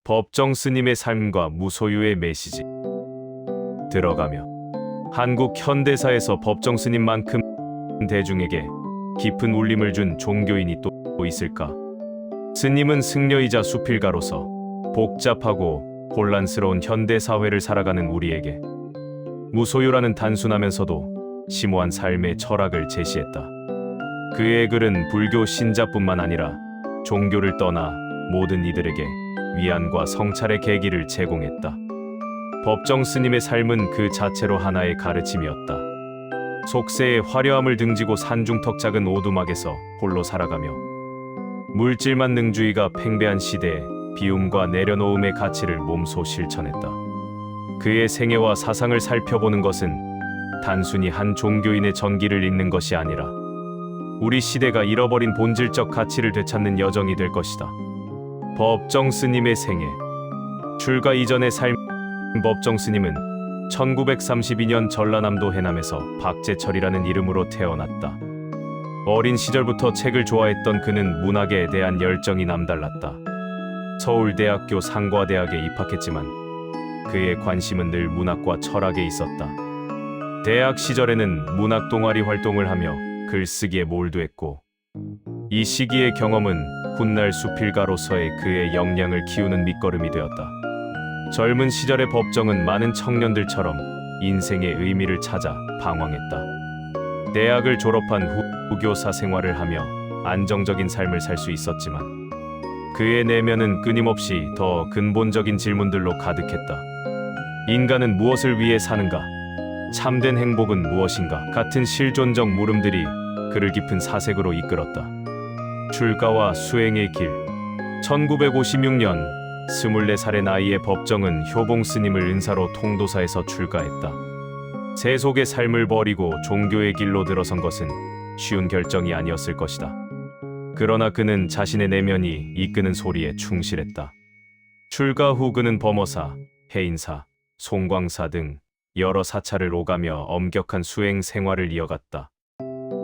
법정 스님의 삶과 무소유의 메시지. 들어가며 한국 현대사에서 법정 스님만큼 대중에게 깊은 울림을 준 종교인이 또 있을까? 스님은 승려이자 수필가로서 복잡하고 혼란스러운 현대사회를 살아가는 우리에게 무소유라는 단순하면서도 심오한 삶의 철학을 제시했다. 그의 글은 불교 신자뿐만 아니라 종교를 떠나 모든 이들에게 위안과 성찰의 계기를 제공했다. 법정 스님의 삶은 그 자체로 하나의 가르침이었다. 속세의 화려함을 등지고 산중턱 작은 오두막에서 홀로 살아가며 물질만 능주의가 팽배한 시대에 비움과 내려놓음의 가치를 몸소 실천했다. 그의 생애와 사상을 살펴보는 것은 단순히 한 종교인의 전기를 읽는 것이 아니라 우리 시대가 잃어버린 본질적 가치를 되찾는 여정이 될 것이다. 법정 스님의 생애. 출가 이전의 삶. 법정 스님은 1932년 전라남도 해남에서 박재철이라는 이름으로 태어났다. 어린 시절부터 책을 좋아했던 그는 문학에 대한 열정이 남달랐다. 서울대학교 상과대학에 입학했지만 그의 관심은 늘 문학과 철학에 있었다. 대학 시절에는 문학 동아리 활동을 하며 글쓰기에 몰두했고 이 시기의 경험은 훗날 수필가로서의 그의 역량을 키우는 밑거름이 되었다. 젊은 시절의 법정은 많은 청년들처럼 인생의 의미를 찾아 방황했다. 대학을 졸업한 후 교사 생활을 하며 안정적인 삶을 살 수 있었지만 그의 내면은 끊임없이 더 근본적인 질문들로 가득했다. 인간은 무엇을 위해 사는가? 참된 행복은 무엇인가? 같은 실존적 물음들이 그를 깊은 사색으로 이끌었다. 출가와 수행의 길. 1956년 24살의 나이에 법정은 효봉 스님을 은사로 통도사에서 출가했다. 세속의 삶을 버리고 종교의 길로 들어선 것은 쉬운 결정이 아니었을 것이다. 그러나 그는 자신의 내면이 이끄는 소리에 충실했다. 출가 후 그는 범어사, 해인사, 송광사 등 여러 사찰을 오가며 엄격한 수행 생활을 이어갔다.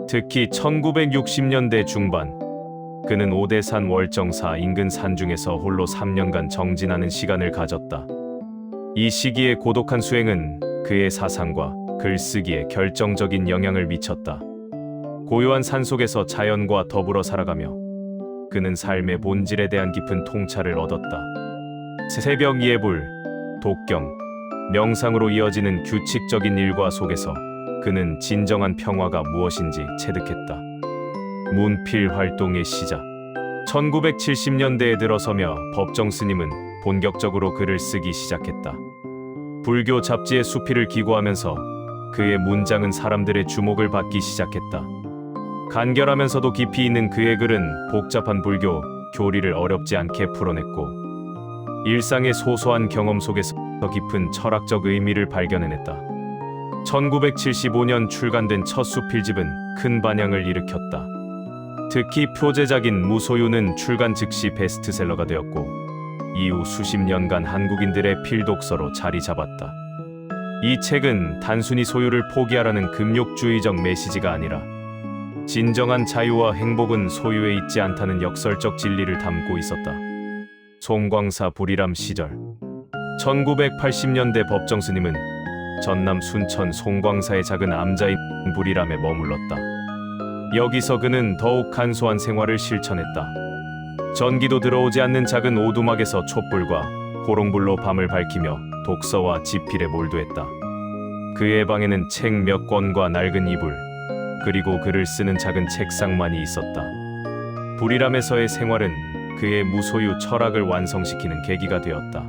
특히 1960년대 중반 그는 오대산 월정사 인근 산중에서 홀로 3년간 정진하는 시간을 가졌다. 이 시기의 고독한 수행은 그의 사상과 글쓰기에 결정적인 영향을 미쳤다. 고요한 산속에서 자연과 더불어 살아가며 그는 삶의 본질에 대한 깊은 통찰을 얻었다. 새벽 예불, 독경, 명상으로 이어지는 규칙적인 일과 속에서 그는 진정한 평화가 무엇인지 체득했다. 문필 활동의 시작. 1970년대에 들어서며 법정 스님은 본격적으로 글을 쓰기 시작했다. 불교 잡지에 수필을 기고하면서 그의 문장은 사람들의 주목을 받기 시작했다. 간결하면서도 깊이 있는 그의 글은 복잡한 불교 교리를 어렵지 않게 풀어냈고 일상의 소소한 경험 속에서 더 깊은 철학적 의미를 발견해냈다. 1975년 출간된 첫 수필집은 큰 반향을 일으켰다. 특히 표제작인 무소유는 출간 즉시 베스트셀러가 되었고 이후 수십 년간 한국인들의 필독서로 자리 잡았다. 이 책은 단순히 소유를 포기하라는 금욕주의적 메시지가 아니라 진정한 자유와 행복은 소유에 있지 않다는 역설적 진리를 담고 있었다. 송광사 불이람 시절. 1980년대 법정 스님은 전남 순천 송광사의 작은 암자인 불이람에 머물렀다. 여기서 그는 더욱 간소한 생활을 실천했다. 전기도 들어오지 않는 작은 오두막에서 촛불과 호롱불로 밤을 밝히며 독서와 지필에 몰두했다. 그의 방에는 책 몇 권과 낡은 이불, 그리고 글을 쓰는 작은 책상만이 있었다. 불이람에서의 생활은 그의 무소유 철학을 완성시키는 계기가 되었다.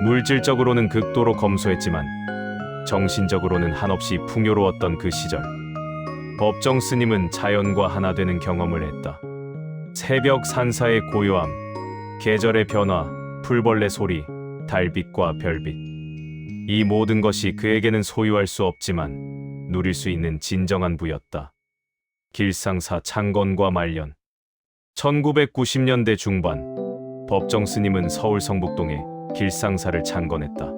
물질적으로는 극도로 검소했지만 정신적으로는 한없이 풍요로웠던 그 시절. 법정 스님은 자연과 하나 되는 경험을 했다. 새벽 산사의 고요함, 계절의 변화, 풀벌레 소리, 달빛과 별빛. 이 모든 것이 그에게는 소유할 수 없지만 누릴 수 있는 진정한 부였다. 길상사 창건과 말년. 1990년대 중반 법정 스님은 서울 성북동에 길상사를 창건했다.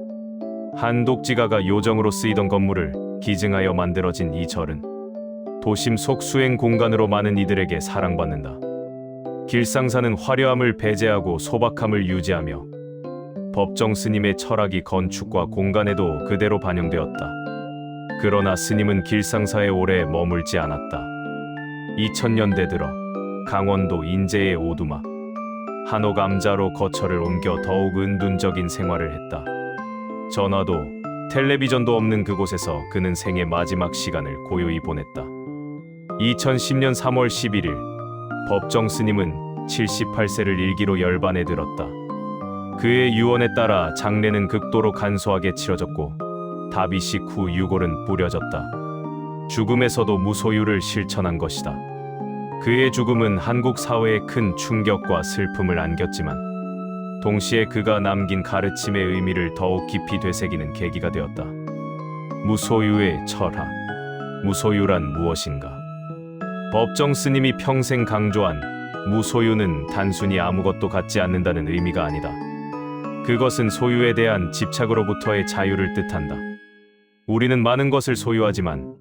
한 독지가가 요정으로 쓰이던 건물을 기증하여 만들어진 이 절은 도심 속 수행 공간으로 많은 이들에게 사랑받는다. 길상사는 화려함을 배제하고 소박함을 유지하며 법정 스님의 철학이 건축과 공간에도 그대로 반영되었다. 그러나 스님은 길상사에 오래 머물지 않았다. 2000년대 들어 강원도 인제의 오두막, 한옥암자로 거처를 옮겨 더욱 은둔적인 생활을 했다. 전화도 텔레비전도 없는 그곳에서 그는 생의 마지막 시간을 고요히 보냈다. 2010년 3월 11일 법정 스님은 78세를 일기로 열반에 들었다. 그의 유언에 따라 장례는 극도로 간소하게 치러졌고 다비식 후 유골은 뿌려졌다. 죽음에서도 무소유를 실천한 것이다. 그의 죽음은 한국 사회에 큰 충격과 슬픔을 안겼지만 동시에 그가 남긴 가르침의 의미를 더욱 깊이 되새기는 계기가 되었다. 무소유의 철학. 무소유란 무엇인가? 법정 스님이 평생 강조한 무소유는 단순히 아무것도 갖지 않는다는 의미가 아니다. 그것은 소유에 대한 집착으로부터의 자유를 뜻한다. 우리는 많은 것을 소유하지만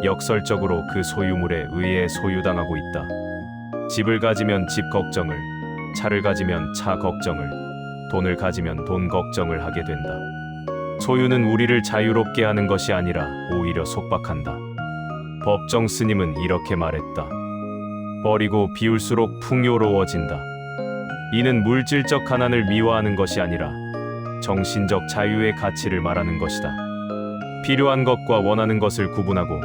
역설적으로 그 소유물에 의해 소유당하고 있다. 집을 가지면 집 걱정을, 차를 가지면 차 걱정을, 돈을 가지면 돈 걱정을 하게 된다. 소유는 우리를 자유롭게 하는 것이 아니라 오히려 속박한다. 법정 스님은 이렇게 말했다. 버리고 비울수록 풍요로워진다. 이는 물질적 가난을 미화하는 것이 아니라 정신적 자유의 가치를 말하는 것이다. 필요한 것과 원하는 것을 구분하고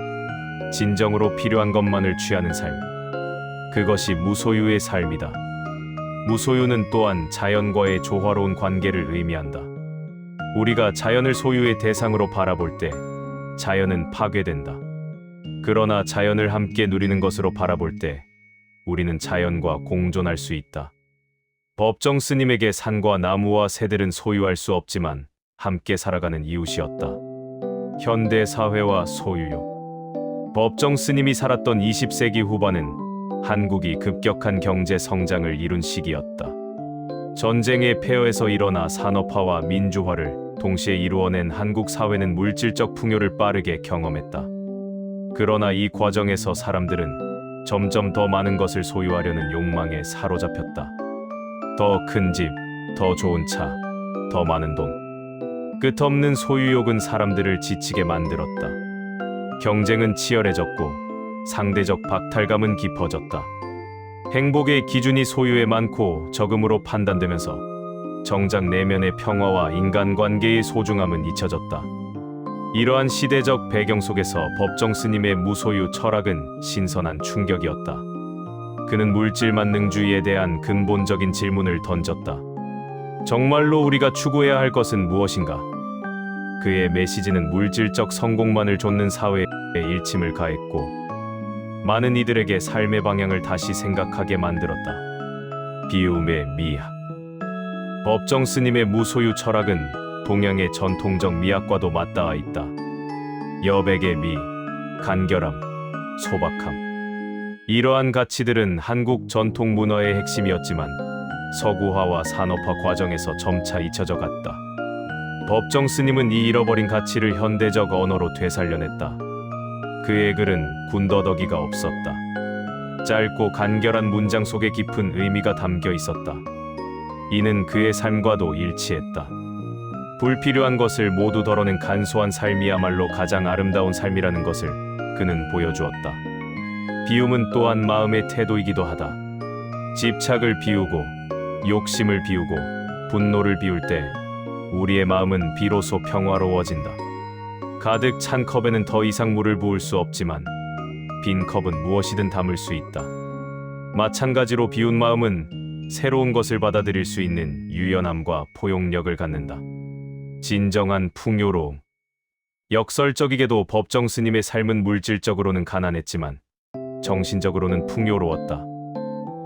진정으로 필요한 것만을 취하는 삶. 그것이 무소유의 삶이다. 무소유는 또한 자연과의 조화로운 관계를 의미한다. 우리가 자연을 소유의 대상으로 바라볼 때 자연은 파괴된다. 그러나 자연을 함께 누리는 것으로 바라볼 때 우리는 자연과 공존할 수 있다. 법정 스님에게 산과 나무와 새들은 소유할 수 없지만 함께 살아가는 이웃이었다. 현대 사회와 소유욕. 법정 스님이 살았던 20세기 후반은 한국이 급격한 경제 성장을 이룬 시기였다. 전쟁의 폐허에서 일어나 산업화와 민주화를 동시에 이루어낸 한국 사회는 물질적 풍요를 빠르게 경험했다. 그러나 이 과정에서 사람들은 점점 더 많은 것을 소유하려는 욕망에 사로잡혔다. 더 큰 집, 더 좋은 차, 더 많은 돈. 끝없는 소유욕은 사람들을 지치게 만들었다. 경쟁은 치열해졌고 상대적 박탈감은 깊어졌다. 행복의 기준이 소유에 많고 적음으로 판단되면서 정작 내면의 평화와 인간관계의 소중함은 잊혀졌다. 이러한 시대적 배경 속에서 법정 스님의 무소유 철학은 신선한 충격이었다. 그는 물질 만능주의에 대한 근본적인 질문을 던졌다. 정말로 우리가 추구해야 할 것은 무엇인가? 그의 메시지는 물질적 성공만을 좇는 사회에 일침을 가했고 많은 이들에게 삶의 방향을 다시 생각하게 만들었다. 비움의 미학. 법정 스님의 무소유 철학은 동양의 전통적 미학과도 맞닿아 있다. 여백의 미, 간결함, 소박함. 이러한 가치들은 한국 전통 문화의 핵심이었지만 서구화와 산업화 과정에서 점차 잊혀져 갔다. 법정 스님은 이 잃어버린 가치를 현대적 언어로 되살려냈다. 그의 글은 군더더기가 없었다. 짧고 간결한 문장 속에 깊은 의미가 담겨 있었다. 이는 그의 삶과도 일치했다. 불필요한 것을 모두 덜어낸 간소한 삶이야말로 가장 아름다운 삶이라는 것을 그는 보여주었다. 비움은 또한 마음의 태도이기도 하다. 집착을 비우고 욕심을 비우고 분노를 비울 때 우리의 마음은 비로소 평화로워진다. 가득 찬 컵에는 더 이상 물을 부을 수 없지만 빈 컵은 무엇이든 담을 수 있다. 마찬가지로 비운 마음은 새로운 것을 받아들일 수 있는 유연함과 포용력을 갖는다. 진정한 풍요로움. 역설적이게도 법정 스님의 삶은 물질적으로는 가난했지만 정신적으로는 풍요로웠다.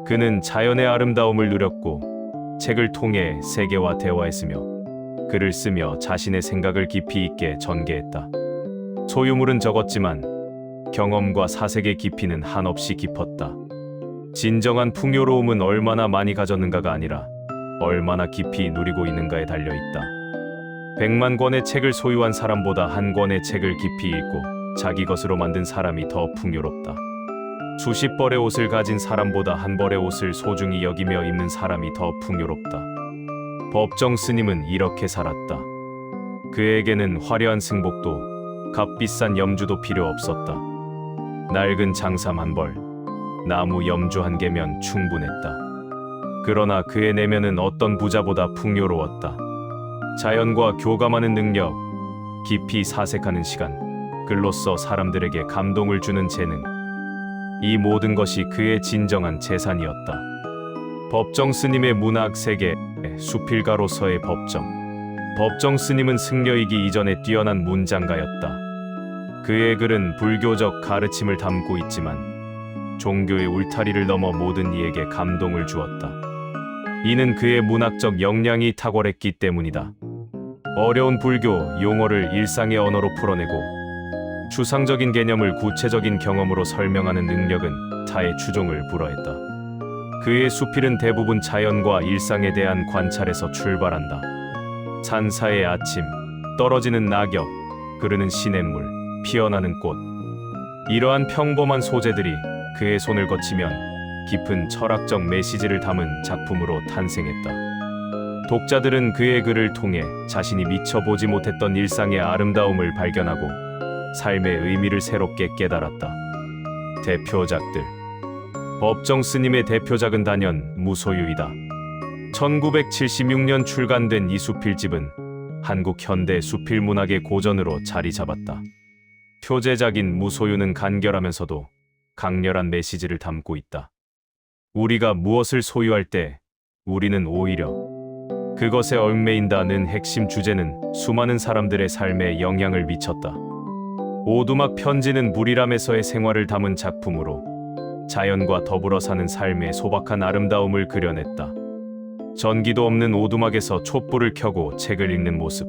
그는 자연의 아름다움을 누렸고 책을 통해 세계와 대화했으며 글을 쓰며 자신의 생각을 깊이 있게 전개했다. 소유물은 적었지만 경험과 사색의 깊이는 한없이 깊었다. 진정한 풍요로움은 얼마나 많이 가졌는가가 아니라 얼마나 깊이 누리고 있는가에 달려있다. 100만 권의 책을 소유한 사람보다 한 권의 책을 깊이 읽고 자기 것으로 만든 사람이 더 풍요롭다. 수십 벌의 옷을 가진 사람보다 한 벌의 옷을 소중히 여기며 입는 사람이 더 풍요롭다. 법정 스님은 이렇게 살았다. 그에게는 화려한 승복도 값비싼 염주도 필요 없었다. 낡은 장삼 한 벌, 나무 염주 한 개면 충분했다. 그러나 그의 내면은 어떤 부자보다 풍요로웠다. 자연과 교감하는 능력, 깊이 사색하는 시간, 글로써 사람들에게 감동을 주는 재능. 이 모든 것이 그의 진정한 재산이었다. 법정 스님의 문학 세계, 수필가로서의 법정 스님은 승려이기 이전에 뛰어난 문장가였다. 그의 글은 불교적 가르침을 담고 있지만 종교의 울타리를 넘어 모든 이에게 감동을 주었다. 이는 그의 문학적 역량이 탁월했기 때문이다. 어려운 불교 용어를 일상의 언어로 풀어내고 추상적인 개념을 구체적인 경험으로 설명하는 능력은 타의 추종을 불허했다. 그의 수필은 대부분 자연과 일상에 대한 관찰에서 출발한다. 산사의 아침, 떨어지는 낙엽, 흐르는 시냇물, 피어나는 꽃. 이러한 평범한 소재들이 그의 손을 거치면 깊은 철학적 메시지를 담은 작품으로 탄생했다. 독자들은 그의 글을 통해 자신이 미처 보지 못했던 일상의 아름다움을 발견하고 삶의 의미를 새롭게 깨달았다. 대표작들. 법정 스님의 대표작은 단연 무소유이다. 1976년 출간된 이 수필집은 한국 현대 수필 문학의 고전으로 자리 잡았다. 표제작인 무소유는 간결하면서도 강렬한 메시지를 담고 있다. 우리가 무엇을 소유할 때 우리는 오히려 그것에 얽매인다는 핵심 주제는 수많은 사람들의 삶에 영향을 미쳤다. 오두막 편지는 불이람에서의 생활을 담은 작품으로 자연과 더불어 사는 삶의 소박한 아름다움을 그려냈다. 전기도 없는 오두막에서 촛불을 켜고 책을 읽는 모습,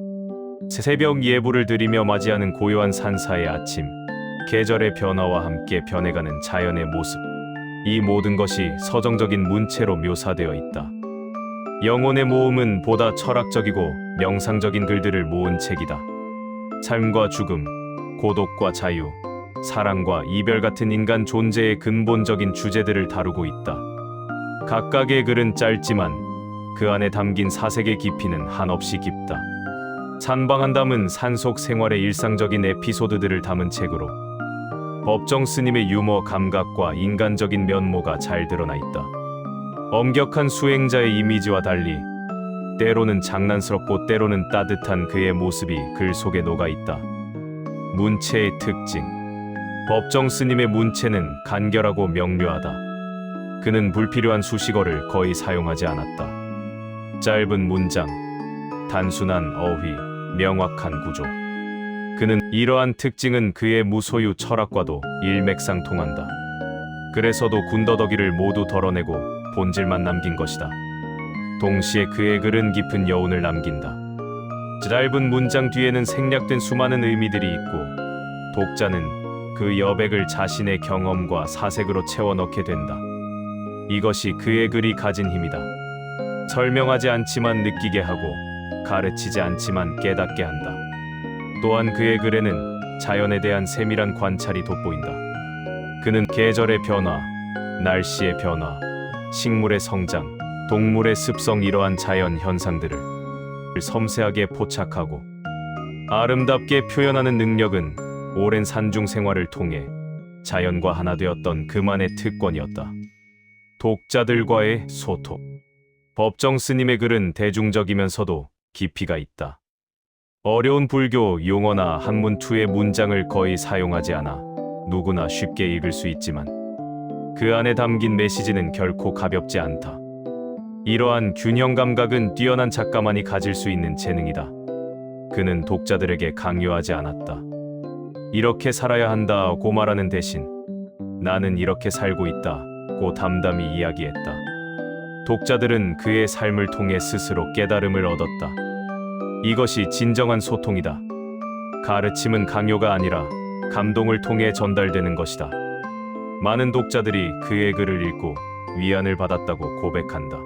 새벽 예불을 드리며 맞이하는 고요한 산사의 아침, 계절의 변화와 함께 변해가는 자연의 모습, 이 모든 것이 서정적인 문체로 묘사되어 있다. 영혼의 모음은 보다 철학적이고 명상적인 글들을 모은 책이다. 삶과 죽음, 고독과 자유, 사랑과 이별 같은 인간 존재의 근본적인 주제들을 다루고 있다. 각각의 글은 짧지만 그 안에 담긴 사색의 깊이는 한없이 깊다. 산방한 담은 산속 생활의 일상적인 에피소드들을 담은 책으로 법정 스님의 유머 감각과 인간적인 면모가 잘 드러나 있다. 엄격한 수행자의 이미지와 달리 때로는 장난스럽고 때로는 따뜻한 그의 모습이 글 속에 녹아 있다. 문체의 특징. 법정 스님의 문체는 간결하고 명료하다. 그는 불필요한 수식어를 거의 사용하지 않았다. 짧은 문장, 단순한 어휘, 명확한 구조. 그는 이러한 특징은 그의 무소유 철학과도 일맥상통한다. 그래서도 군더더기를 모두 덜어내고 본질만 남긴 것이다. 동시에 그의 글은 깊은 여운을 남긴다. 짧은 문장 뒤에는 생략된 수많은 의미들이 있고 독자는 그 여백을 자신의 경험과 사색으로 채워 넣게 된다. 이것이 그의 글이 가진 힘이다. 설명하지 않지만 느끼게 하고 가르치지 않지만 깨닫게 한다. 또한 그의 글에는 자연에 대한 세밀한 관찰이 돋보인다. 그는 계절의 변화, 날씨의 변화, 식물의 성장, 동물의 습성 이러한 자연 현상들을 섬세하게 포착하고 아름답게 표현하는 능력은 오랜 산중 생활을 통해 자연과 하나 되었던 그만의 특권이었다. 독자들과의 소통. 법정 스님의 글은 대중적이면서도 깊이가 있다. 어려운 불교 용어나 한문투의 문장을 거의 사용하지 않아 누구나 쉽게 읽을 수 있지만 그 안에 담긴 메시지는 결코 가볍지 않다. 이러한 균형 감각은 뛰어난 작가만이 가질 수 있는 재능이다. 그는 독자들에게 강요하지 않았다. 이렇게 살아야 한다고 말하는 대신 나는 이렇게 살고 있다고 담담히 이야기했다. 독자들은 그의 삶을 통해 스스로 깨달음을 얻었다. 이것이 진정한 소통이다. 가르침은 강요가 아니라 감동을 통해 전달되는 것이다. 많은 독자들이 그의 글을 읽고 위안을 받았다고 고백한다.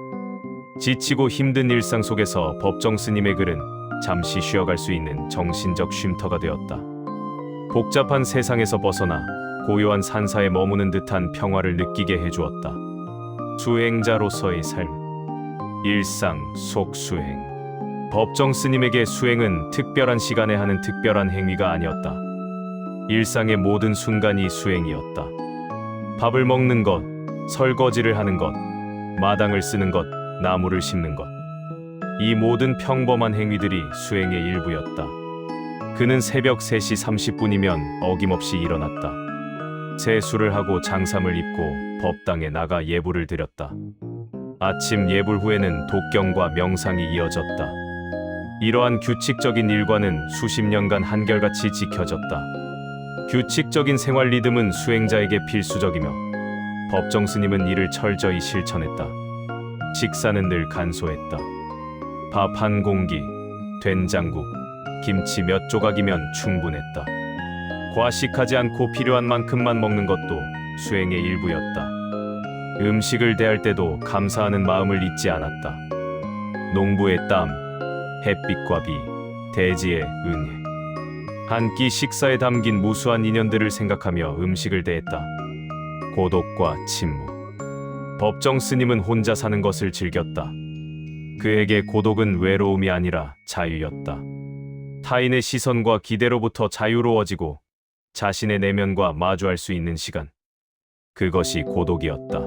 지치고 힘든 일상 속에서 법정 스님의 글은 잠시 쉬어갈 수 있는 정신적 쉼터가 되었다. 복잡한 세상에서 벗어나 고요한 산사에 머무는 듯한 평화를 느끼게 해주었다. 수행자로서의 삶. 일상 속 수행. 법정 스님에게 수행은 특별한 시간에 하는 특별한 행위가 아니었다. 일상의 모든 순간이 수행이었다. 밥을 먹는 것, 설거지를 하는 것, 마당을 쓰는 것, 나무를 심는 것. 이 모든 평범한 행위들이 수행의 일부였다. 그는 새벽 3시 30분이면 어김없이 일어났다. 세수를 하고 장삼을 입고 법당에 나가 예불을 드렸다. 아침 예불 후에는 독경과 명상이 이어졌다. 이러한 규칙적인 일과는 수십 년간 한결같이 지켜졌다. 규칙적인 생활 리듬은 수행자에게 필수적이며 법정 스님은 이를 철저히 실천했다. 식사는 늘 간소했다. 밥 한 공기, 된장국, 김치 몇 조각이면 충분했다. 과식하지 않고 필요한 만큼만 먹는 것도 수행의 일부였다. 음식을 대할 때도 감사하는 마음을 잊지 않았다. 농부의 땀, 햇빛과 비, 대지의 은혜. 한 끼 식사에 담긴 무수한 인연들을 생각하며 음식을 대했다. 고독과 침묵. 법정 스님은 혼자 사는 것을 즐겼다. 그에게 고독은 외로움이 아니라 자유였다. 타인의 시선과 기대로부터 자유로워지고 자신의 내면과 마주할 수 있는 시간. 그것이 고독이었다.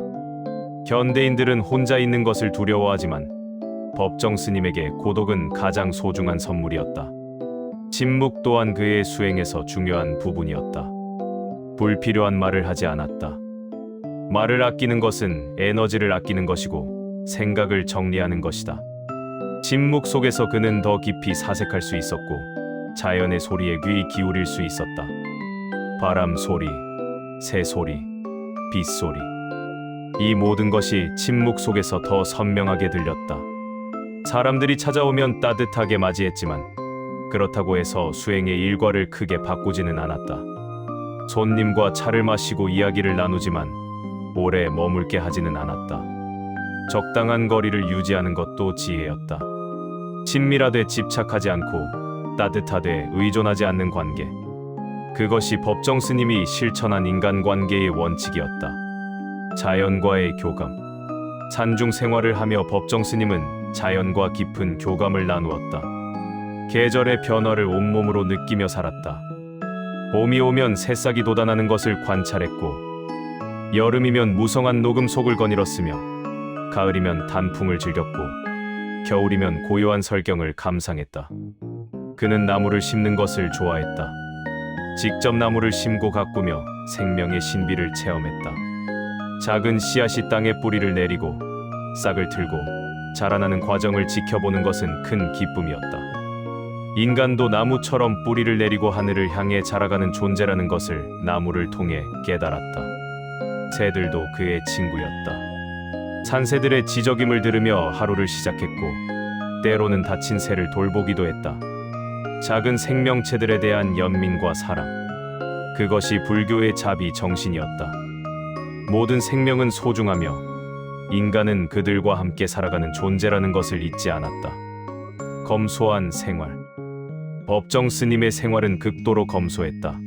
현대인들은 혼자 있는 것을 두려워하지만 법정 스님에게 고독은 가장 소중한 선물이었다. 침묵 또한 그의 수행에서 중요한 부분이었다. 불필요한 말을 하지 않았다. 말을 아끼는 것은 에너지를 아끼는 것이고 생각을 정리하는 것이다. 침묵 속에서 그는 더 깊이 사색할 수 있었고 자연의 소리에 귀 기울일 수 있었다. 바람 소리, 새 소리, 빛 소리. 이 모든 것이 침묵 속에서 더 선명하게 들렸다. 사람들이 찾아오면 따뜻하게 맞이했지만 그렇다고 해서 수행의 일과를 크게 바꾸지는 않았다. 손님과 차를 마시고 이야기를 나누지만 오래 머물게 하지는 않았다. 적당한 거리를 유지하는 것도 지혜였다. 친밀하되 집착하지 않고 따뜻하되 의존하지 않는 관계. 그것이 법정 스님이 실천한 인간관계의 원칙이었다. 자연과의 교감. 산중 생활을 하며 법정 스님은 자연과 깊은 교감을 나누었다. 계절의 변화를 온몸으로 느끼며 살았다. 봄이 오면 새싹이 돋아나는 것을 관찰했고 여름이면 무성한 녹음속을 거닐었으며 가을이면 단풍을 즐겼고 겨울이면 고요한 설경을 감상했다. 그는 나무를 심는 것을 좋아했다. 직접 나무를 심고 가꾸며 생명의 신비를 체험했다. 작은 씨앗이 땅에 뿌리를 내리고 싹을 틀고 자라나는 과정을 지켜보는 것은 큰 기쁨이었다. 인간도 나무처럼 뿌리를 내리고 하늘을 향해 자라가는 존재라는 것을 나무를 통해 깨달았다. 새들도 그의 친구였다. 산새들의 지저귐을 들으며 하루를 시작했고 때로는 다친 새를 돌보기도 했다. 작은 생명체들에 대한 연민과 사랑. 그것이 불교의 자비 정신이었다. 모든 생명은 소중하며 인간은 그들과 함께 살아가는 존재라는 것을 잊지 않았다. 검소한 생활. 법정 스님의 생활은 극도로 검소했다.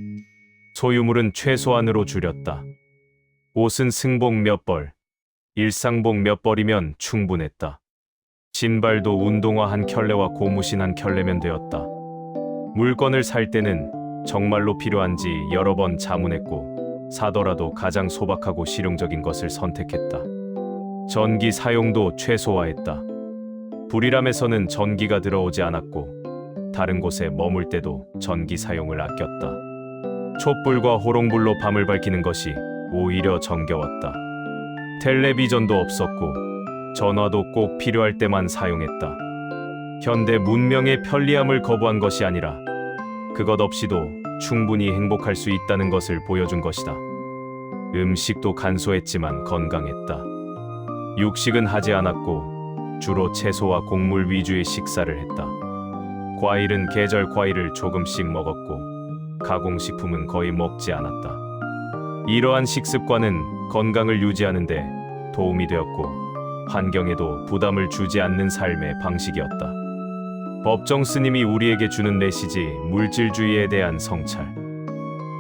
소유물은 최소한으로 줄였다. 옷은 승복 몇 벌, 일상복 몇 벌이면 충분했다. 신발도 운동화 한 켤레와 고무신 한 켤레면 되었다. 물건을 살 때는 정말로 필요한지 여러 번 자문했고 사더라도 가장 소박하고 실용적인 것을 선택했다. 전기 사용도 최소화했다. 불이람에서는 전기가 들어오지 않았고 다른 곳에 머물 때도 전기 사용을 아꼈다. 촛불과 호롱불로 밤을 밝히는 것이 오히려 정겨웠다. 텔레비전도 없었고 전화도 꼭 필요할 때만 사용했다. 현대 문명의 편리함을 거부한 것이 아니라 그것 없이도 충분히 행복할 수 있다는 것을 보여준 것이다. 음식도 간소했지만 건강했다. 육식은 하지 않았고 주로 채소와 곡물 위주의 식사를 했다. 과일은 계절 과일을 조금씩 먹었고 가공식품은 거의 먹지 않았다. 이러한 식습관은 건강을 유지하는 데 도움이 되었고 환경에도 부담을 주지 않는 삶의 방식이었다. 법정 스님이 우리에게 주는 메시지, 물질주의에 대한 성찰.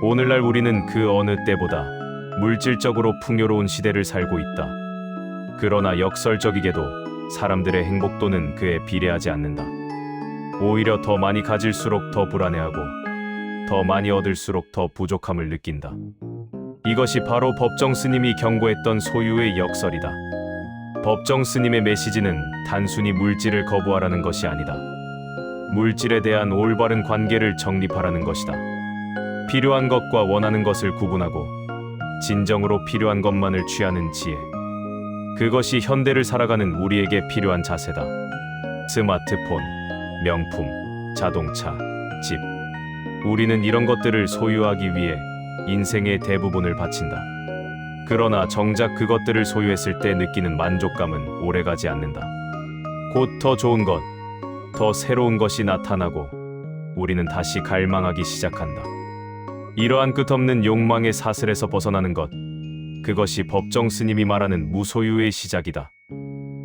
오늘날 우리는 그 어느 때보다 물질적으로 풍요로운 시대를 살고 있다. 그러나 역설적이게도 사람들의 행복도는 그에 비례하지 않는다. 오히려 더 많이 가질수록 더 불안해하고 더 많이 얻을수록 더 부족함을 느낀다. 이것이 바로 법정 스님이 경고했던 소유의 역설이다. 법정 스님의 메시지는 단순히 물질을 거부하라는 것이 아니다. 물질에 대한 올바른 관계를 정립하라는 것이다. 필요한 것과 원하는 것을 구분하고 진정으로 필요한 것만을 취하는 지혜. 그것이 현대를 살아가는 우리에게 필요한 자세다. 스마트폰, 명품, 자동차, 집. 우리는 이런 것들을 소유하기 위해 인생의 대부분을 바친다. 그러나 정작 그것들을 소유했을 때 느끼는 만족감은 오래가지 않는다. 곧 더 좋은 것, 더 새로운 것이 나타나고 우리는 다시 갈망하기 시작한다. 이러한 끝없는 욕망의 사슬에서 벗어나는 것, 그것이 법정 스님이 말하는 무소유의 시작이다.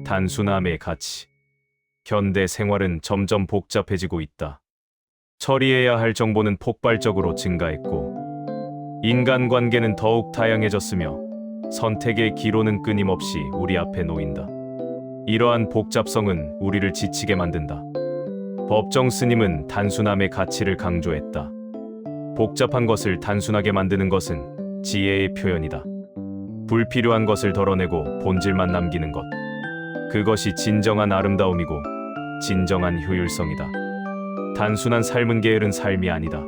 단순함의 가치. 현대 생활은 점점 복잡해지고 있다. 처리해야 할 정보는 폭발적으로 증가했고 인간관계는 더욱 다양해졌으며 선택의 기로는 끊임없이 우리 앞에 놓인다. 이러한 복잡성은 우리를 지치게 만든다. 법정 스님은 단순함의 가치를 강조했다. 복잡한 것을 단순하게 만드는 것은 지혜의 표현이다. 불필요한 것을 덜어내고 본질만 남기는 것. 그것이 진정한 아름다움이고 진정한 효율성이다. 단순한 삶은 게으른 삶이 아니다.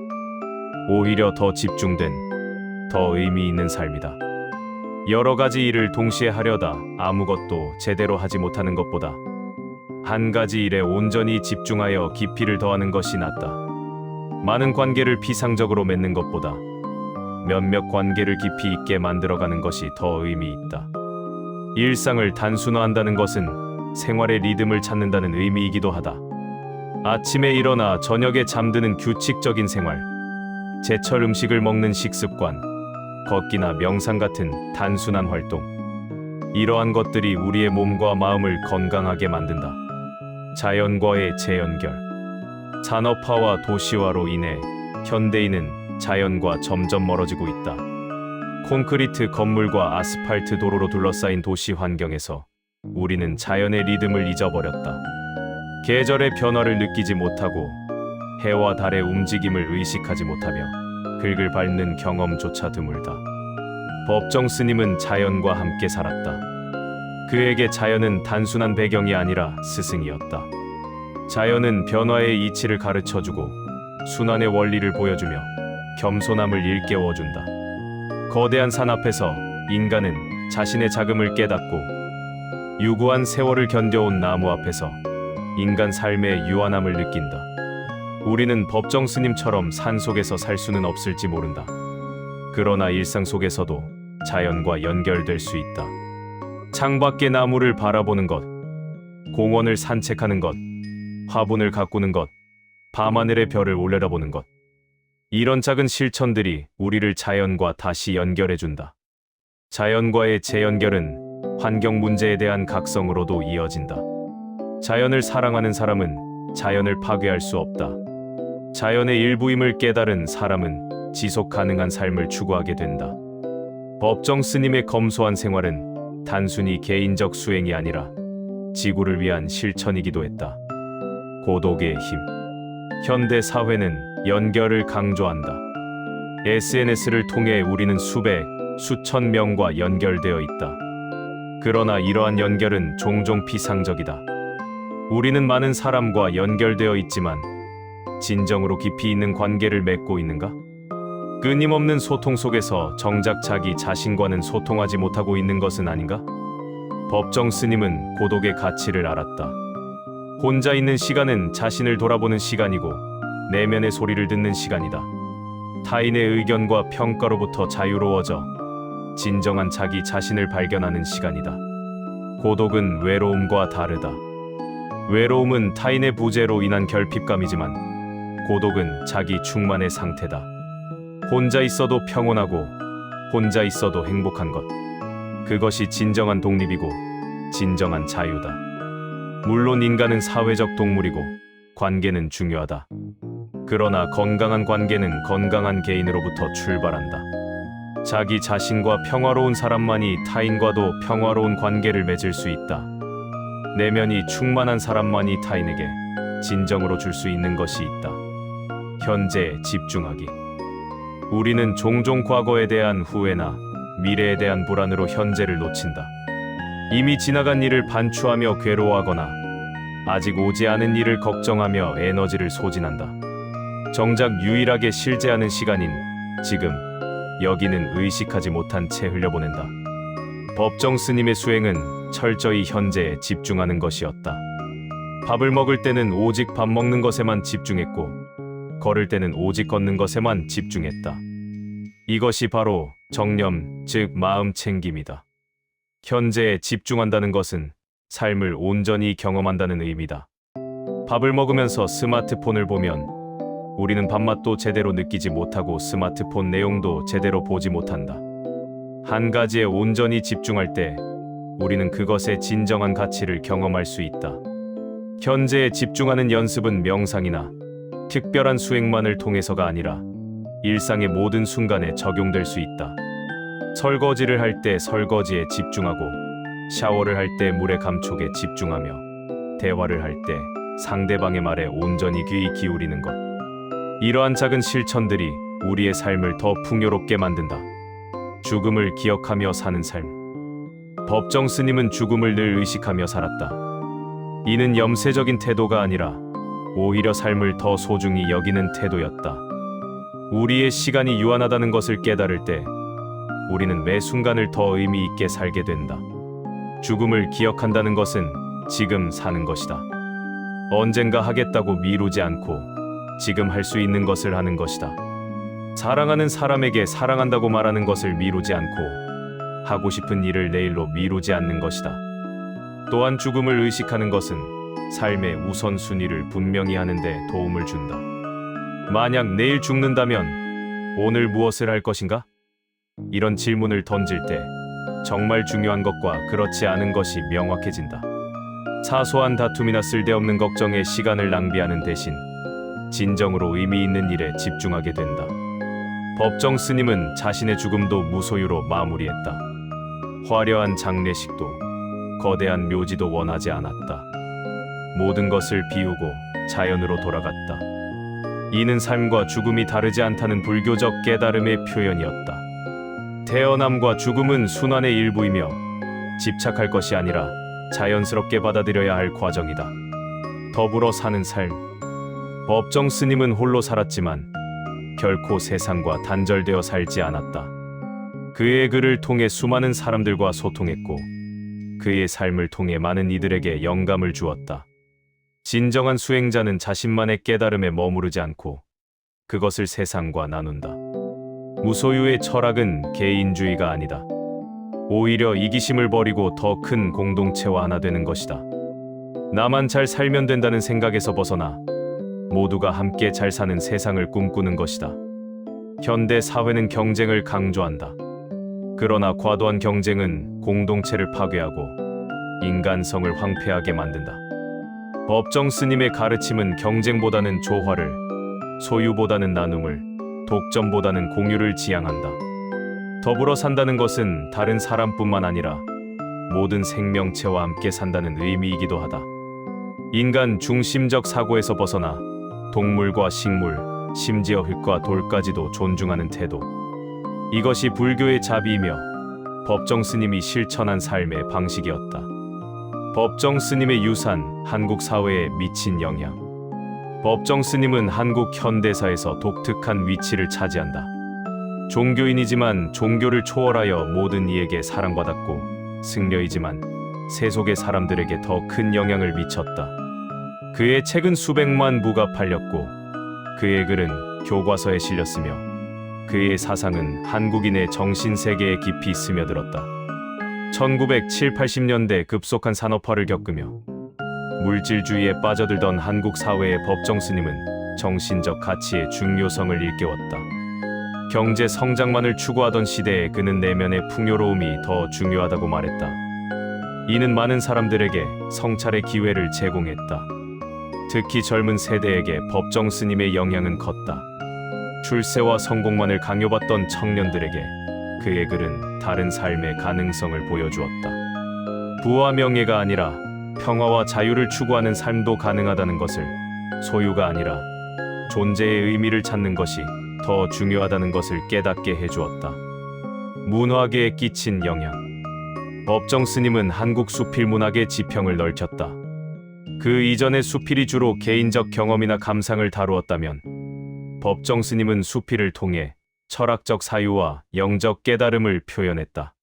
오히려 더 집중된, 더 의미 있는 삶이다. 여러 가지 일을 동시에 하려다 아무것도 제대로 하지 못하는 것보다 한 가지 일에 온전히 집중하여 깊이를 더하는 것이 낫다. 많은 관계를 피상적으로 맺는 것보다 몇몇 관계를 깊이 있게 만들어가는 것이 더 의미 있다. 일상을 단순화한다는 것은 생활의 리듬을 찾는다는 의미이기도 하다. 아침에 일어나 저녁에 잠드는 규칙적인 생활, 제철 음식을 먹는 식습관, 걷기나 명상 같은 단순한 활동. 이러한 것들이 우리의 몸과 마음을 건강하게 만든다. 자연과의 재연결. 산업화와 도시화로 인해 현대인은 자연과 점점 멀어지고 있다. 콘크리트 건물과 아스팔트 도로로 둘러싸인 도시 환경에서 우리는 자연의 리듬을 잊어버렸다. 계절의 변화를 느끼지 못하고 해와 달의 움직임을 의식하지 못하며 흙을 밟는 경험조차 드물다. 법정 스님은 자연과 함께 살았다. 그에게 자연은 단순한 배경이 아니라 스승이었다. 자연은 변화의 이치를 가르쳐주고 순환의 원리를 보여주며 겸손함을 일깨워준다. 거대한 산 앞에서 인간은 자신의 자금을 깨닫고 유구한 세월을 견뎌온 나무 앞에서 인간 삶의 유한함을 느낀다. 우리는 법정 스님처럼 산 속에서 살 수는 없을지 모른다. 그러나 일상 속에서도 자연과 연결될 수 있다. 창밖의 나무를 바라보는 것, 공원을 산책하는 것, 화분을 가꾸는 것, 밤하늘의 별을 올려다보는 것. 이런 작은 실천들이 우리를 자연과 다시 연결해준다. 자연과의 재연결은 환경 문제에 대한 각성으로도 이어진다. 자연을 사랑하는 사람은 자연을 파괴할 수 없다. 자연의 일부임을 깨달은 사람은 지속 가능한 삶을 추구하게 된다. 법정 스님의 검소한 생활은 단순히 개인적 수행이 아니라 지구를 위한 실천이기도 했다. 고독의 힘. 현대 사회는 연결을 강조한다. SNS를 통해 우리는 수백, 수천 명과 연결되어 있다. 그러나 이러한 연결은 종종 피상적이다. 우리는 많은 사람과 연결되어 있지만 진정으로 깊이 있는 관계를 맺고 있는가? 끊임없는 소통 속에서 정작 자기 자신과는 소통하지 못하고 있는 것은 아닌가? 법정 스님은 고독의 가치를 알았다. 혼자 있는 시간은 자신을 돌아보는 시간이고 내면의 소리를 듣는 시간이다. 타인의 의견과 평가로부터 자유로워져 진정한 자기 자신을 발견하는 시간이다. 고독은 외로움과 다르다. 외로움은 타인의 부재로 인한 결핍감이지만 고독은 자기 충만의 상태다. 혼자 있어도 평온하고 혼자 있어도 행복한 것. 그것이 진정한 독립이고 진정한 자유다. 물론 인간은 사회적 동물이고 관계는 중요하다. 그러나 건강한 관계는 건강한 개인으로부터 출발한다. 자기 자신과 평화로운 사람만이 타인과도 평화로운 관계를 맺을 수 있다. 내면이 충만한 사람만이 타인에게 진정으로 줄 수 있는 것이 있다. 현재에 집중하기. 우리는 종종 과거에 대한 후회나 미래에 대한 불안으로 현재를 놓친다. 이미 지나간 일을 반추하며 괴로워하거나 아직 오지 않은 일을 걱정하며 에너지를 소진한다. 정작 유일하게 실제하는 시간인 지금, 여기는 의식하지 못한 채 흘려보낸다. 법정 스님의 수행은 철저히 현재에 집중하는 것이었다. 밥을 먹을 때는 오직 밥 먹는 것에만 집중했고, 걸을 때는 오직 걷는 것에만 집중했다. 이것이 바로 정념, 즉 마음 챙김이다. 현재에 집중한다는 것은 삶을 온전히 경험한다는 의미다. 밥을 먹으면서 스마트폰을 보면 우리는 밥맛도 제대로 느끼지 못하고 스마트폰 내용도 제대로 보지 못한다. 한 가지에 온전히 집중할 때 우리는 그것의 진정한 가치를 경험할 수 있다. 현재에 집중하는 연습은 명상이나 특별한 수행만을 통해서가 아니라 일상의 모든 순간에 적용될 수 있다. 설거지를 할 때 설거지에 집중하고, 샤워를 할 때 물의 감촉에 집중하며, 대화를 할 때 상대방의 말에 온전히 귀 기울이는 것. 이러한 작은 실천들이 우리의 삶을 더 풍요롭게 만든다. 죽음을 기억하며 사는 삶. 법정 스님은 죽음을 늘 의식하며 살았다. 이는 염세적인 태도가 아니라 오히려 삶을 더 소중히 여기는 태도였다. 우리의 시간이 유한하다는 것을 깨달을 때 우리는 매 순간을 더 의미 있게 살게 된다. 죽음을 기억한다는 것은 지금 사는 것이다. 언젠가 하겠다고 미루지 않고 지금 할 수 있는 것을 하는 것이다. 사랑하는 사람에게 사랑한다고 말하는 것을 미루지 않고 하고 싶은 일을 내일로 미루지 않는 것이다. 또한 죽음을 의식하는 것은 삶의 우선순위를 분명히 하는 데 도움을 준다. 만약 내일 죽는다면 오늘 무엇을 할 것인가? 이런 질문을 던질 때 정말 중요한 것과 그렇지 않은 것이 명확해진다. 사소한 다툼이나 쓸데없는 걱정에 시간을 낭비하는 대신 진정으로 의미 있는 일에 집중하게 된다. 법정 스님은 자신의 죽음도 무소유로 마무리했다. 화려한 장례식도 거대한 묘지도 원하지 않았다. 모든 것을 비우고 자연으로 돌아갔다. 이는 삶과 죽음이 다르지 않다는 불교적 깨달음의 표현이었다. 태어남과 죽음은 순환의 일부이며 집착할 것이 아니라 자연스럽게 받아들여야 할 과정이다. 더불어 사는 삶. 법정 스님은 홀로 살았지만 결코 세상과 단절되어 살지 않았다. 그의 글을 통해 수많은 사람들과 소통했고 그의 삶을 통해 많은 이들에게 영감을 주었다. 진정한 수행자는 자신만의 깨달음에 머무르지 않고 그것을 세상과 나눈다. 무소유의 철학은 개인주의가 아니다. 오히려 이기심을 버리고 더 큰 공동체와 하나 되는 것이다. 나만 잘 살면 된다는 생각에서 벗어나 모두가 함께 잘 사는 세상을 꿈꾸는 것이다. 현대 사회는 경쟁을 강조한다. 그러나 과도한 경쟁은 공동체를 파괴하고 인간성을 황폐하게 만든다. 법정 스님의 가르침은 경쟁보다는 조화를, 소유보다는 나눔을, 독점보다는 공유를 지향한다. 더불어 산다는 것은 다른 사람뿐만 아니라 모든 생명체와 함께 산다는 의미이기도 하다. 인간 중심적 사고에서 벗어나 동물과 식물, 심지어 흙과 돌까지도 존중하는 태도. 이것이 불교의 자비이며 법정 스님이 실천한 삶의 방식이었다. 법정 스님의 유산, 한국 사회에 미친 영향. 법정 스님은 한국 현대사에서 독특한 위치를 차지한다. 종교인이지만 종교를 초월하여 모든 이에게 사랑받았고, 승려이지만 세속의 사람들에게 더 큰 영향을 미쳤다. 그의 책은 수백만 부가 팔렸고 그의 글은 교과서에 실렸으며 그의 사상은 한국인의 정신세계에 깊이 스며들었다. 1970, 80년대 급속한 산업화를 겪으며 물질주의에 빠져들던 한국 사회의 법정 스님은 정신적 가치의 중요성을 일깨웠다. 경제 성장만을 추구하던 시대에 그는 내면의 풍요로움이 더 중요하다고 말했다. 이는 많은 사람들에게 성찰의 기회를 제공했다. 특히 젊은 세대에게 법정 스님의 영향은 컸다. 출세와 성공만을 강요받던 청년들에게 그의 글은 다른 삶의 가능성을 보여주었다. 부와 명예가 아니라 평화와 자유를 추구하는 삶도 가능하다는 것을 소유가 아니라 존재의 의미를 찾는 것이 더 중요하다는 것을 깨닫게 해주었다. 문화계에 끼친 영향. 법정 스님은 한국 수필 문학의 지평을 넓혔다. 그 이전의 수필이 주로 개인적 경험이나 감상을 다루었다면 법정 스님은 수필을 통해 철학적 사유와 영적 깨달음을 표현했다.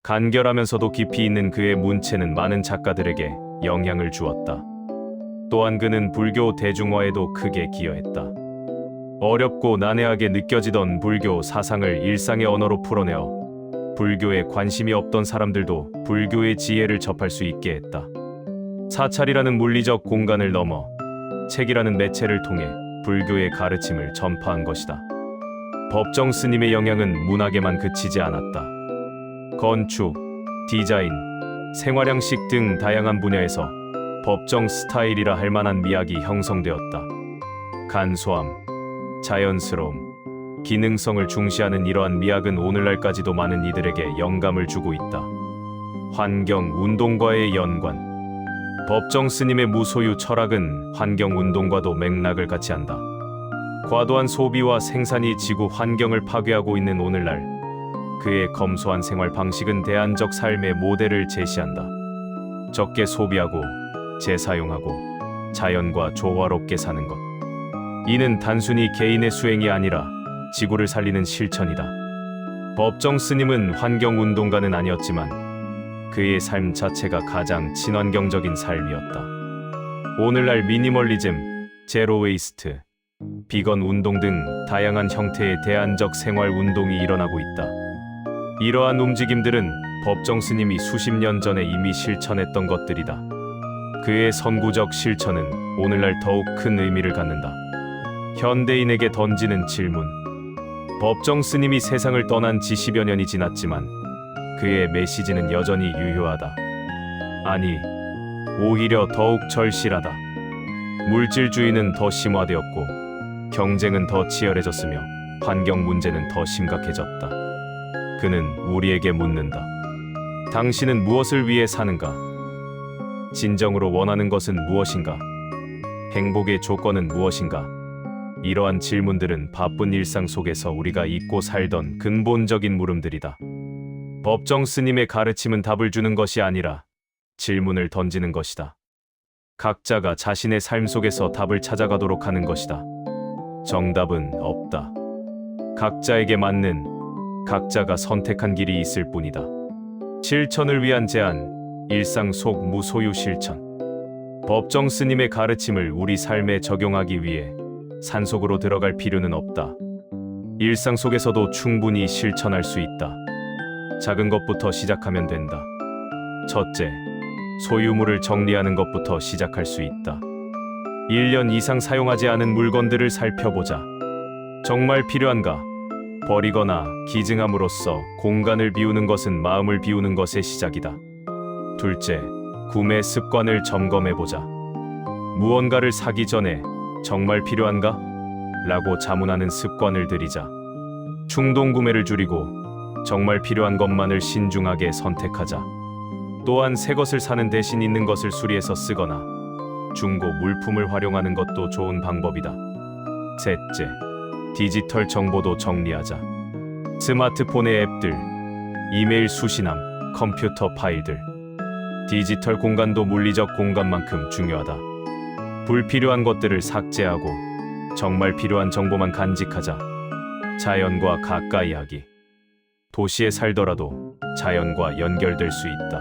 간결하면서도 깊이 있는 그의 문체는 많은 작가들에게 영향을 주었다. 또한 그는 불교 대중화에도 크게 기여했다. 어렵고 난해하게 느껴지던 불교 사상을 일상의 언어로 풀어내어 불교에 관심이 없던 사람들도 불교의 지혜를 접할 수 있게 했다. 사찰이라는 물리적 공간을 넘어 책이라는 매체를 통해 불교의 가르침을 전파한 것이다. 법정 스님의 영향은 문학에만 그치지 않았다. 건축, 디자인, 생활양식 등 다양한 분야에서 법정 스타일이라 할 만한 미학이 형성되었다. 간소함, 자연스러움, 기능성을 중시하는 이러한 미학은 오늘날까지도 많은 이들에게 영감을 주고 있다. 환경 운동과의 연관. 법정 스님의 무소유 철학은 환경 운동과도 맥락을 같이 한다. 과도한 소비와 생산이 지구 환경을 파괴하고 있는 오늘날, 그의 검소한 생활 방식은 대안적 삶의 모델을 제시한다. 적게 소비하고 재사용하고 자연과 조화롭게 사는 것. 이는 단순히 개인의 수행이 아니라 지구를 살리는 실천이다. 법정 스님은 환경 운동가는 아니었지만 그의 삶 자체가 가장 친환경적인 삶이었다. 오늘날 미니멀리즘, 제로 웨이스트, 비건 운동 등 다양한 형태의 대안적 생활 운동이 일어나고 있다. 이러한 움직임들은 법정 스님이 수십 년 전에 이미 실천했던 것들이다. 그의 선구적 실천은 오늘날 더욱 큰 의미를 갖는다. 현대인에게 던지는 질문. 법정 스님이 세상을 떠난 지 10여 년이 지났지만 그의 메시지는 여전히 유효하다. 아니, 오히려 더욱 절실하다. 물질주의는 더 심화되었고 경쟁은 더 치열해졌으며 환경 문제는 더 심각해졌다. 그는 우리에게 묻는다. 당신은 무엇을 위해 사는가? 진정으로 원하는 것은 무엇인가? 행복의 조건은 무엇인가? 이러한 질문들은 바쁜 일상 속에서 우리가 잊고 살던 근본적인 물음들이다. 법정 스님의 가르침은 답을 주는 것이 아니라 질문을 던지는 것이다. 각자가 자신의 삶 속에서 답을 찾아가도록 하는 것이다. 정답은 없다. 각자에게 맞는, 각자가 선택한 길이 있을 뿐이다. 실천을 위한 제안, 일상 속 무소유 실천. 법정 스님의 가르침을 우리 삶에 적용하기 위해 산속으로 들어갈 필요는 없다. 일상 속에서도 충분히 실천할 수 있다. 작은 것부터 시작하면 된다. 첫째, 소유물을 정리하는 것부터 시작할 수 있다. 1년 이상 사용하지 않은 물건들을 살펴보자. 정말 필요한가? 버리거나 기증함으로써 공간을 비우는 것은 마음을 비우는 것의 시작이다. 둘째, 구매 습관을 점검해보자. 무언가를 사기 전에 정말 필요한가? 라고 자문하는 습관을 들이자. 충동 구매를 줄이고 정말 필요한 것만을 신중하게 선택하자. 또한 새 것을 사는 대신 있는 것을 수리해서 쓰거나 중고 물품을 활용하는 것도 좋은 방법이다. 셋째, 디지털 정보도 정리하자. 스마트폰의 앱들, 이메일 수신함, 컴퓨터 파일들. 디지털 공간도 물리적 공간만큼 중요하다. 불필요한 것들을 삭제하고 정말 필요한 정보만 간직하자. 자연과 가까이 하기. 도시에 살더라도 자연과 연결될 수 있다.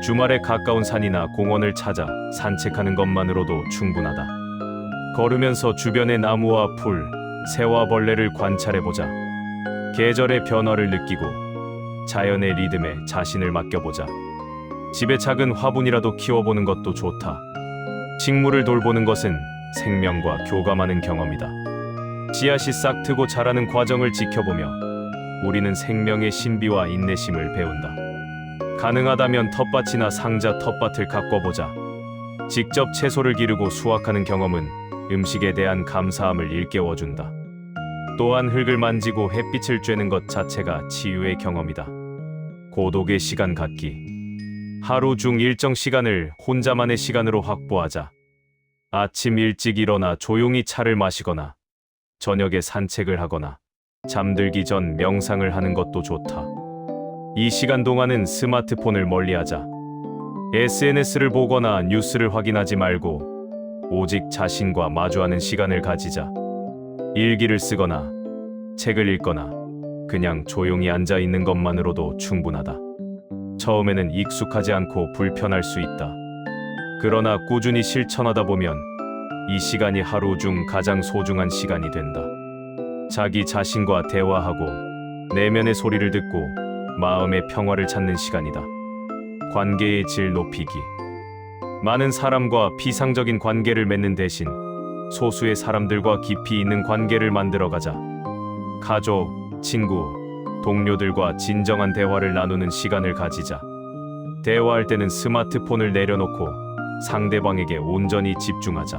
주말에 가까운 산이나 공원을 찾아 산책하는 것만으로도 충분하다. 걸으면서 주변의 나무와 풀, 새와 벌레를 관찰해보자. 계절의 변화를 느끼고 자연의 리듬에 자신을 맡겨보자. 집에 작은 화분이라도 키워보는 것도 좋다. 식물을 돌보는 것은 생명과 교감하는 경험이다. 씨앗이 싹 트고 자라는 과정을 지켜보며 우리는 생명의 신비와 인내심을 배운다. 가능하다면 텃밭이나 상자 텃밭을 가꿔보자. 직접 채소를 기르고 수확하는 경험은 음식에 대한 감사함을 일깨워준다. 또한 흙을 만지고 햇빛을 쬐는 것 자체가 치유의 경험이다. 고독의 시간 갖기. 하루 중 일정 시간을 혼자만의 시간으로 확보하자. 아침 일찍 일어나 조용히 차를 마시거나 저녁에 산책을 하거나 잠들기 전 명상을 하는 것도 좋다. 이 시간 동안은 스마트폰을 멀리하자. SNS를 보거나 뉴스를 확인하지 말고 오직 자신과 마주하는 시간을 가지자. 일기를 쓰거나 책을 읽거나 그냥 조용히 앉아 있는 것만으로도 충분하다. 처음에는 익숙하지 않고 불편할 수 있다. 그러나 꾸준히 실천하다 보면 이 시간이 하루 중 가장 소중한 시간이 된다. 자기 자신과 대화하고 내면의 소리를 듣고 마음의 평화를 찾는 시간이다. 관계의 질 높이기. 많은 사람과 비상적인 관계를 맺는 대신 소수의 사람들과 깊이 있는 관계를 만들어가자. 가족, 친구, 동료들과 진정한 대화를 나누는 시간을 가지자. 대화할 때는 스마트폰을 내려놓고 상대방에게 온전히 집중하자.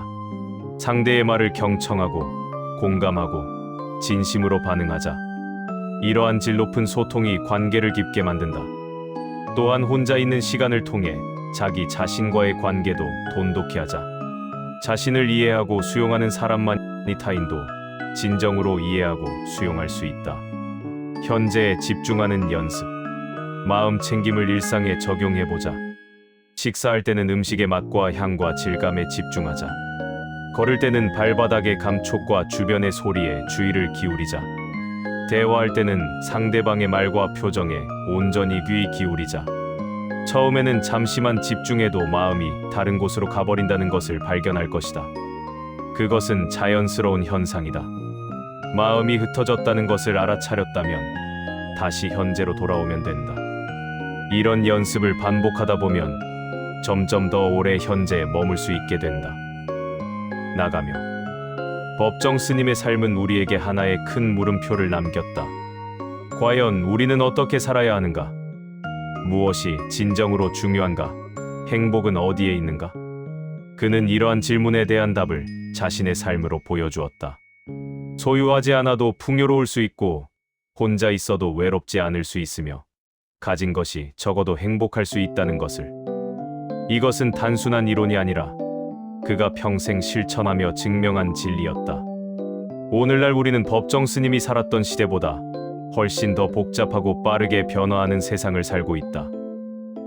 상대의 말을 경청하고 공감하고 진심으로 반응하자. 이러한 질 높은 소통이 관계를 깊게 만든다. 또한 혼자 있는 시간을 통해 자기 자신과의 관계도 돈독히 하자. 자신을 이해하고 수용하는 사람만이 타인도 진정으로 이해하고 수용할 수 있다. 현재에 집중하는 연습. 마음 챙김을 일상에 적용해보자. 식사할 때는 음식의 맛과 향과 질감에 집중하자. 걸을 때는 발바닥의 감촉과 주변의 소리에 주의를 기울이자. 대화할 때는 상대방의 말과 표정에 온전히 귀 기울이자. 처음에는 잠시만 집중해도 마음이 다른 곳으로 가버린다는 것을 발견할 것이다. 그것은 자연스러운 현상이다. 마음이 흩어졌다는 것을 알아차렸다면 다시 현재로 돌아오면 된다. 이런 연습을 반복하다 보면 점점 더 오래 현재에 머물 수 있게 된다. 나가며. 법정 스님의 삶은 우리에게 하나의 큰 물음표를 남겼다. 과연 우리는 어떻게 살아야 하는가? 무엇이 진정으로 중요한가? 행복은 어디에 있는가? 그는 이러한 질문에 대한 답을 자신의 삶으로 보여주었다. 소유하지 않아도 풍요로울 수 있고 혼자 있어도 외롭지 않을 수 있으며 가진 것이 적어도 행복할 수 있다는 것을. 이것은 단순한 이론이 아니라 그가 평생 실천하며 증명한 진리였다. 오늘날 우리는 법정 스님이 살았던 시대보다 훨씬 더 복잡하고 빠르게 변화하는 세상을 살고 있다.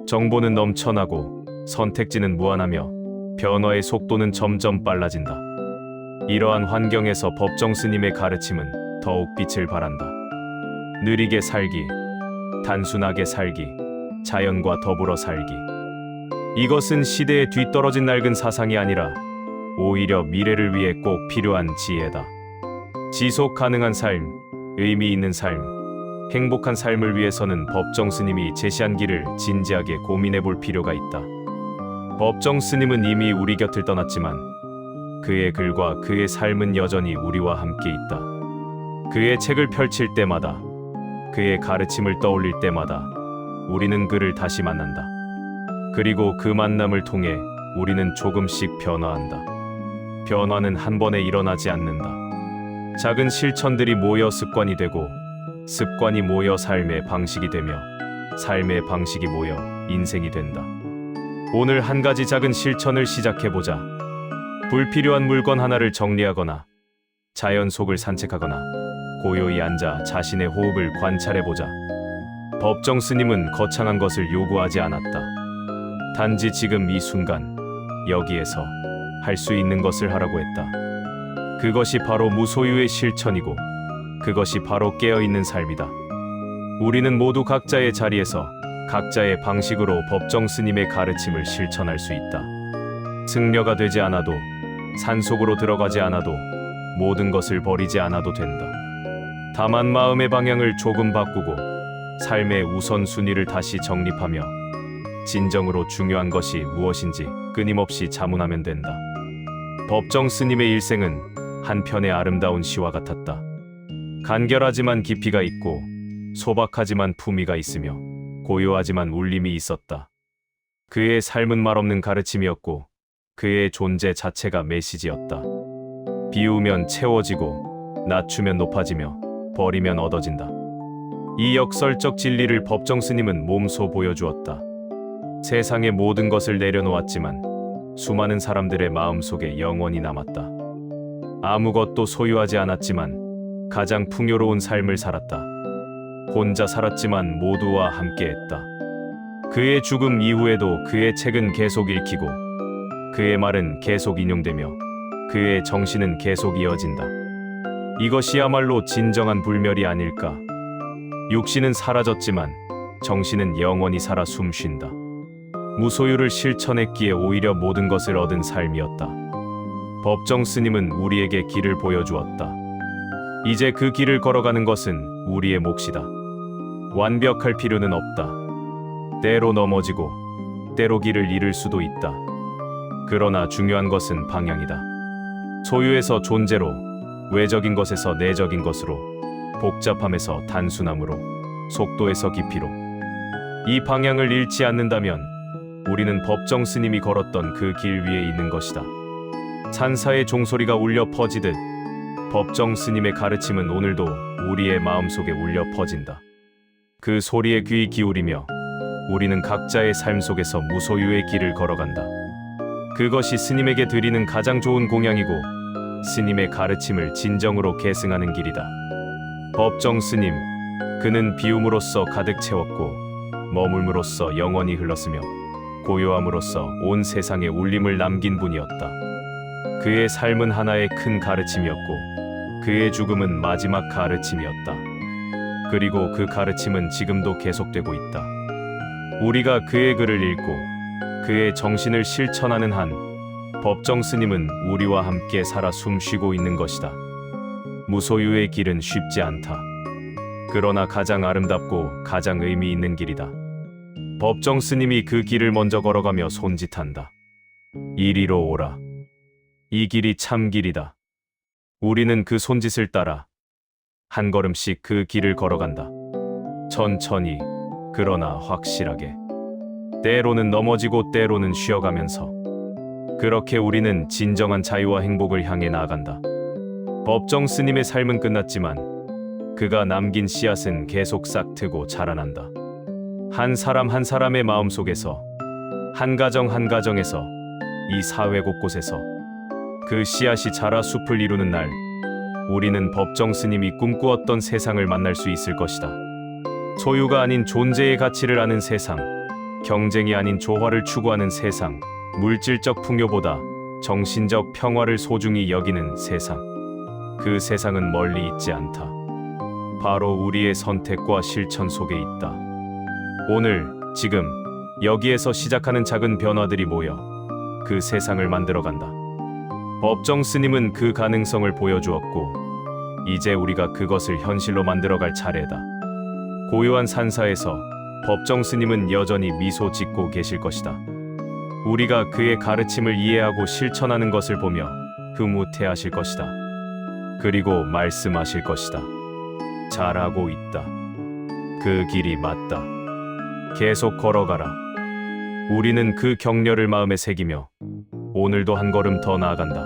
정보는 넘쳐나고 선택지는 무한하며 변화의 속도는 점점 빨라진다. 이러한 환경에서 법정 스님의 가르침은 더욱 빛을 발한다. 느리게 살기, 단순하게 살기, 자연과 더불어 살기. 이것은 시대에 뒤떨어진 낡은 사상이 아니라 오히려 미래를 위해 꼭 필요한 지혜다. 지속 가능한 삶, 의미 있는 삶, 행복한 삶을 위해서는 법정 스님이 제시한 길을 진지하게 고민해 볼 필요가 있다. 법정 스님은 이미 우리 곁을 떠났지만 그의 글과 그의 삶은 여전히 우리와 함께 있다. 그의 책을 펼칠 때마다, 그의 가르침을 떠올릴 때마다 우리는 그를 다시 만난다. 그리고 그 만남을 통해 우리는 조금씩 변화한다. 변화는 한 번에 일어나지 않는다. 작은 실천들이 모여 습관이 되고 습관이 모여 삶의 방식이 되며 삶의 방식이 모여 인생이 된다. 오늘 한 가지 작은 실천을 시작해보자. 불필요한 물건 하나를 정리하거나 자연 속을 산책하거나 고요히 앉아 자신의 호흡을 관찰해보자. 법정 스님은 거창한 것을 요구하지 않았다. 단지 지금 이 순간 여기에서 할 수 있는 것을 하라고 했다. 그것이 바로 무소유의 실천이고 그것이 바로 깨어있는 삶이다. 우리는 모두 각자의 자리에서 각자의 방식으로 법정 스님의 가르침을 실천할 수 있다. 승려가 되지 않아도, 산속으로 들어가지 않아도, 모든 것을 버리지 않아도 된다. 다만 마음의 방향을 조금 바꾸고 삶의 우선순위를 다시 정립하며 진정으로 중요한 것이 무엇인지 끊임없이 자문하면 된다. 법정 스님의 일생은 한편의 아름다운 시와 같았다. 간결하지만 깊이가 있고 소박하지만 품위가 있으며 고요하지만 울림이 있었다. 그의 삶은 말없는 가르침이었고 그의 존재 자체가 메시지였다. 비우면 채워지고 낮추면 높아지며 버리면 얻어진다. 이 역설적 진리를 법정 스님은 몸소 보여주었다. 세상의 모든 것을 내려놓았지만 수많은 사람들의 마음속에 영원히 남았다. 아무것도 소유하지 않았지만 가장 풍요로운 삶을 살았다. 혼자 살았지만 모두와 함께했다. 그의 죽음 이후에도 그의 책은 계속 읽히고 그의 말은 계속 인용되며 그의 정신은 계속 이어진다. 이것이야말로 진정한 불멸이 아닐까. 육신은 사라졌지만 정신은 영원히 살아 숨쉰다. 무소유를 실천했기에 오히려 모든 것을 얻은 삶이었다. 법정 스님은 우리에게 길을 보여주었다. 이제 그 길을 걸어가는 것은 우리의 몫이다. 완벽할 필요는 없다. 때로 넘어지고 때로 길을 잃을 수도 있다. 그러나 중요한 것은 방향이다. 소유에서 존재로, 외적인 것에서 내적인 것으로, 복잡함에서 단순함으로, 속도에서 깊이로. 이 방향을 잃지 않는다면 우리는 법정 스님이 걸었던 그 길 위에 있는 것이다. 산사의 종소리가 울려 퍼지듯 법정 스님의 가르침은 오늘도 우리의 마음속에 울려 퍼진다. 그 소리에 귀 기울이며 우리는 각자의 삶 속에서 무소유의 길을 걸어간다. 그것이 스님에게 드리는 가장 좋은 공양이고 스님의 가르침을 진정으로 계승하는 길이다. 법정 스님, 그는 비움으로써 가득 채웠고 머물므로써 영원히 흘렀으며 고요함으로써 온 세상에 울림을 남긴 분이었다. 그의 삶은 하나의 큰 가르침이었고 그의 죽음은 마지막 가르침이었다. 그리고 그 가르침은 지금도 계속되고 있다. 우리가 그의 글을 읽고 그의 정신을 실천하는 한 법정 스님은 우리와 함께 살아 숨쉬고 있는 것이다. 무소유의 길은 쉽지 않다. 그러나 가장 아름답고 가장 의미 있는 길이다. 법정 스님이 그 길을 먼저 걸어가며 손짓한다. 이리로 오라. 이 길이 참 길이다. 우리는 그 손짓을 따라 한 걸음씩 그 길을 걸어간다. 천천히, 그러나 확실하게. 때로는 넘어지고 때로는 쉬어가면서. 그렇게 우리는 진정한 자유와 행복을 향해 나아간다. 법정 스님의 삶은 끝났지만 그가 남긴 씨앗은 계속 싹트고 자라난다. 한 사람 한 사람의 마음속에서, 한 가정 한 가정에서, 이 사회 곳곳에서 그 씨앗이 자라 숲을 이루는 날, 우리는 법정 스님이 꿈꾸었던 세상을 만날 수 있을 것이다. 소유가 아닌 존재의 가치를 아는 세상, 경쟁이 아닌 조화를 추구하는 세상, 물질적 풍요보다 정신적 평화를 소중히 여기는 세상. 그 세상은 멀리 있지 않다. 바로 우리의 선택과 실천 속에 있다. 오늘, 지금, 여기에서 시작하는 작은 변화들이 모여 그 세상을 만들어간다. 법정 스님은 그 가능성을 보여주었고 이제 우리가 그것을 현실로 만들어갈 차례다. 고요한 산사에서 법정 스님은 여전히 미소 짓고 계실 것이다. 우리가 그의 가르침을 이해하고 실천하는 것을 보며 흐뭇해하실 것이다. 그리고 말씀하실 것이다. 잘하고 있다. 그 길이 맞다. 계속 걸어가라. 우리는 그 격려를 마음에 새기며 오늘도 한 걸음 더 나아간다.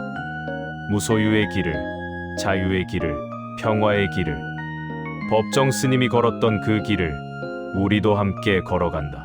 무소유의 길을, 자유의 길을, 평화의 길을, 법정 스님이 걸었던 그 길을 우리도 함께 걸어간다.